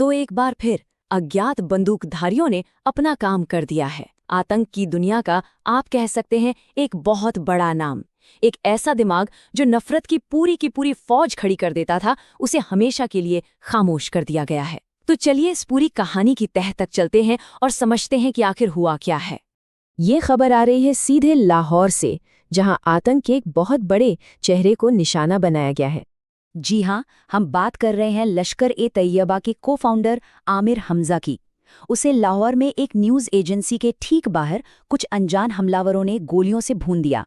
तो एक बार फिर अज्ञात बंदूकधारियों ने अपना काम कर दिया है। आतंक की दुनिया का आप कह सकते हैं एक बहुत बड़ा नाम, एक ऐसा दिमाग जो नफरत की पूरी फौज खड़ी कर देता था, उसे हमेशा के लिए खामोश कर दिया गया है। तो चलिए इस पूरी कहानी की तह तक चलते हैं और समझते हैं कि आखिर हुआ क्या है। ये खबर आ रही है सीधे लाहौर से, जहां आतंक के एक बहुत बड़े चेहरे को निशाना बनाया गया है। जी हाँ, हम बात कर रहे हैं लश्कर-ए-तैयबा के को फाउंडर आमिर हमजा की। उसे लाहौर में एक न्यूज़ एजेंसी के ठीक बाहर कुछ अनजान हमलावरों ने गोलियों से भून दिया।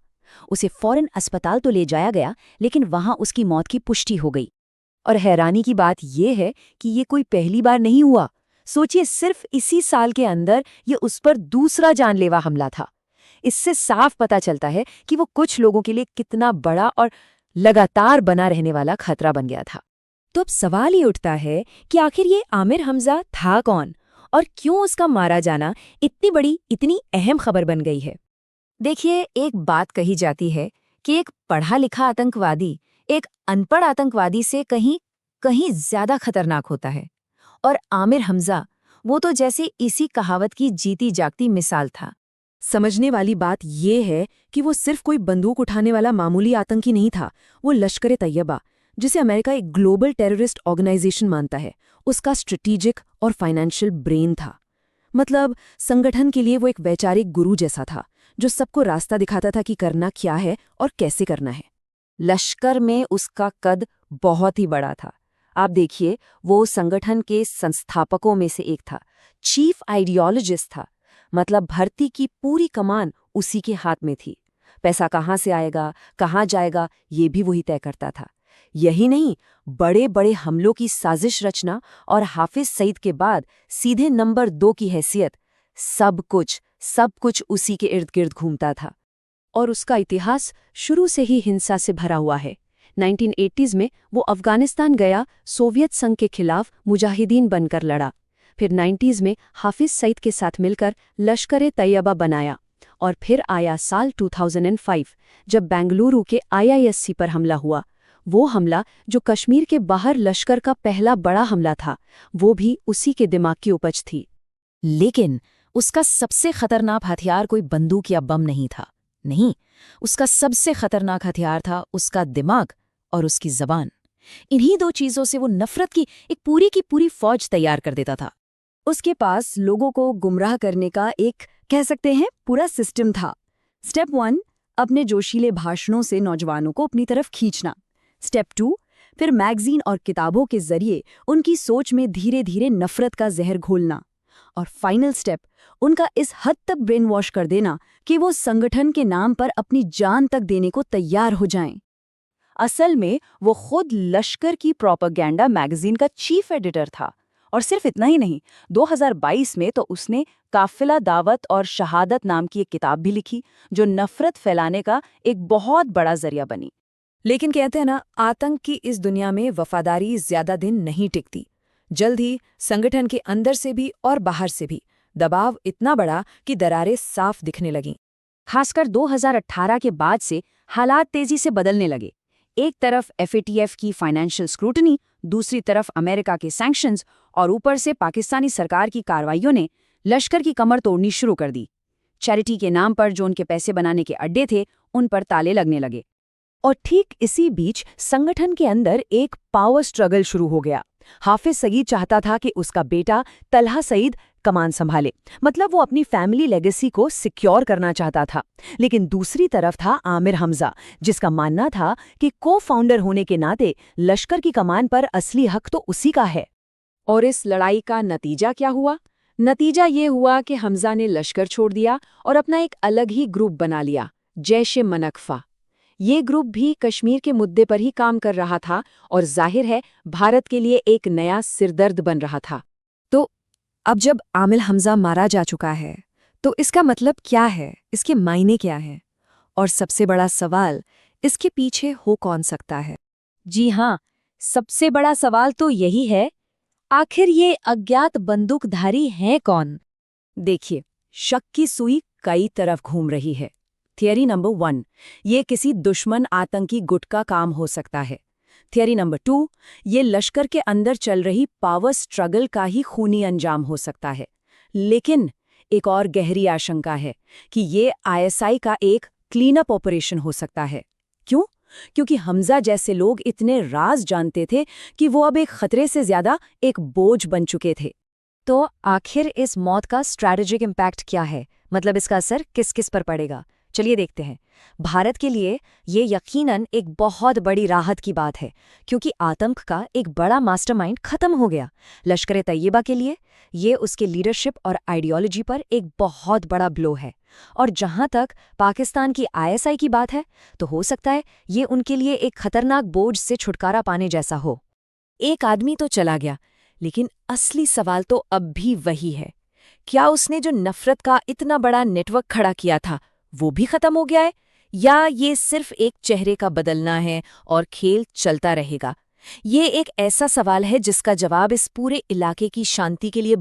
उसे फौरन अस्पताल तो ले जाया गया, लेकिन वहां उसकी मौत की पुष्टि हो गई। और हैरानी की बात यह है कि ये कोई पहली बार नहीं हुआ। सोचिए, सिर्फ इसी साल के अंदर ये उस पर दूसरा जानलेवा हमला था। इससे साफ पता चलता है कि वो कुछ लोगों के लिए कितना बड़ा और लगातार बना रहने वाला खतरा बन गया था। तो अब सवाल ये उठता है कि आखिर ये आमिर हमजा था कौन और क्यों उसका मारा जाना इतनी बड़ी, इतनी अहम खबर बन गई है। देखिए, एक बात कही जाती है कि एक पढ़ा लिखा आतंकवादी एक अनपढ़ आतंकवादी से कहीं कहीं ज्यादा खतरनाक होता है। और आमिर हमजा वो तो जैसे इसी कहावत की जीती जागती मिसाल था। समझने वाली बात यह है कि वो सिर्फ कोई बंदूक उठाने वाला मामूली आतंकी नहीं था। वो लश्कर-ए-तैयबा, जिसे अमेरिका एक ग्लोबल टेररिस्ट ऑर्गेनाइजेशन मानता है, उसका स्ट्रेटेजिक और फाइनेंशियल ब्रेन था। मतलब संगठन के लिए वो एक वैचारिक गुरु जैसा था, जो सबको रास्ता दिखाता था कि करना क्या है और कैसे करना है। लश्कर में उसका कद बहुत ही बड़ा था। आप देखिए, वो संगठन के संस्थापकों में से एक था, चीफ आइडियोलॉजिस्ट था। मतलब भर्ती की पूरी कमान उसी के हाथ में थी। पैसा कहाँ से आएगा, कहाँ जाएगा, ये भी वही तय करता था। यही नहीं, बड़े बड़े हमलों की साजिश रचना और हाफिज सईद के बाद सीधे नंबर 2 की हैसियत, सब कुछ उसी के इर्द गिर्द घूमता था। और उसका इतिहास शुरू से ही हिंसा से भरा हुआ है। 1980s में वो अफगानिस्तान गया, सोवियत संघ के खिलाफ मुजाहिदीन बनकर लड़ा। फिर 90s में हाफिज सईद के साथ मिलकर लश्कर-ए-तैयबा बनाया। और फिर आया साल 2005, जब बेंगलुरु के IISc पर हमला हुआ। वो हमला जो कश्मीर के बाहर लश्कर का पहला बड़ा हमला था, वो भी उसी के दिमाग की उपज थी। लेकिन उसका सबसे खतरनाक हथियार कोई बंदूक या बम नहीं था। नहीं, उसका सबसे खतरनाक हथियार था उसका दिमाग और उसकी जबान। इन्हीं दो चीजों से वो नफरत की एक पूरी फौज तैयार कर देता था। उसके पास लोगों को गुमराह करने का एक, कह सकते हैं, पूरा सिस्टम था। स्टेप 1, अपने जोशीले भाषणों से नौजवानों को अपनी तरफ खींचना। स्टेप 2, फिर मैगजीन और किताबों के जरिए उनकी सोच में धीरे धीरे नफरत का जहर घोलना। और फाइनल स्टेप, उनका इस हद तक ब्रेन वॉश कर देना कि वो संगठन के नाम पर अपनी जान तक देने को तैयार हो जाएं। असल में वो खुद लश्कर की प्रोपेगेंडा मैगजीन का चीफ एडिटर था। और सिर्फ इतना ही नहीं, 2022 में तो उसने काफिला दावत और शहादत नाम की एक किताब भी लिखी, जो नफरत फैलाने का एक बहुत बड़ा जरिया बनी। लेकिन कहते हैं ना, आतंक की इस दुनिया में वफादारी ज्यादा दिन नहीं टिकती। जल्द ही संगठन के अंदर से भी और बाहर से भी दबाव इतना बड़ा कि दरारें साफ दिखने लगीं। खासकर 2018 के बाद से हालात तेजी से बदलने लगे। एक तरफ FATF की फाइनेंशियल स्क्रूटनी, दूसरी तरफ अमेरिका के सैंक्शंस और ऊपर से पाकिस्तानी सरकार की कार्रवाइयों ने लश्कर की कमर तोड़नी शुरू कर दी। चैरिटी के नाम पर जो उनके पैसे बनाने के अड्डे थे, उन पर ताले लगने लगे। और ठीक इसी बीच संगठन के अंदर एक पावर स्ट्रगल शुरू हो गया। हाफिज सईद चाहता था कि उसका बेटा तलहा सईद कमान संभाले, मतलब वो अपनी फैमिली लेगेसी को सिक्योर करना चाहता था। लेकिन दूसरी तरफ था आमिर हमजा, जिसका मानना था कि को फाउंडर होने के नाते लश्कर की कमान पर असली हक तो उसी का है। और इस लड़ाई का नतीजा क्या हुआ? नतीजा ये हुआ कि हमजा ने लश्कर छोड़ दिया और अपना एक अलग ही ग्रुप बना लिया, जैश-ए-मनकफा। ये ग्रुप भी कश्मीर के मुद्दे पर ही काम कर रहा था और जाहिर है भारत के लिए एक नया सिरदर्द बन रहा था। तो अब जब आमिर हमजा मारा जा चुका है, तो इसका मतलब क्या है, इसके मायने क्या है? और सबसे बड़ा सवाल, इसके पीछे हो कौन सकता है? जी हाँ, सबसे बड़ा सवाल तो यही है, आखिर ये अज्ञात बंदूकधारी हैं कौन? देखिए, शक की सुई कई तरफ घूम रही है। थियरी नंबर 1, ये किसी दुश्मन आतंकी गुट का काम हो सकता है। थियरी नंबर 2, ये लश्कर के अंदर चल रही पावर स्ट्रगल का ही खूनी अंजाम हो सकता है। लेकिन एक और गहरी आशंका है कि ये आईएसआई का एक क्लीन अप ऑपरेशन हो सकता है। क्यों? क्योंकि हमजा जैसे लोग इतने राज जानते थे कि वो अब एक खतरे से ज्यादा एक बोझ बन चुके थे। तो आखिर इस मौत का स्ट्रैटेजिक इम्पैक्ट क्या है? मतलब इसका असर किस किस पर पड़ेगा? चलिए देखते हैं। भारत के लिए ये यकीनन एक बहुत बड़ी राहत की बात है, क्योंकि आतंक का एक बड़ा मास्टरमाइंड खत्म हो गया। लश्कर तैयबा के लिए ये उसके लीडरशिप और आइडियोलॉजी पर एक बहुत बड़ा ब्लो है। और जहां तक पाकिस्तान की आईएसआई की बात है, तो हो सकता है ये उनके लिए एक खतरनाक बोझ से छुटकारा पाने जैसा हो। एक आदमी तो चला गया, लेकिन असली सवाल तो अब भी वही है। क्या उसने जो नफरत का इतना बड़ा नेटवर्क खड़ा किया था, वो भी खत्म हो गया है, या ये सिर्फ एक चेहरे का बदलना है और खेल चलता रहेगा? ये एक ऐसा सवाल है जिसका जवाब इस पूरे इलाके की शांति के लिए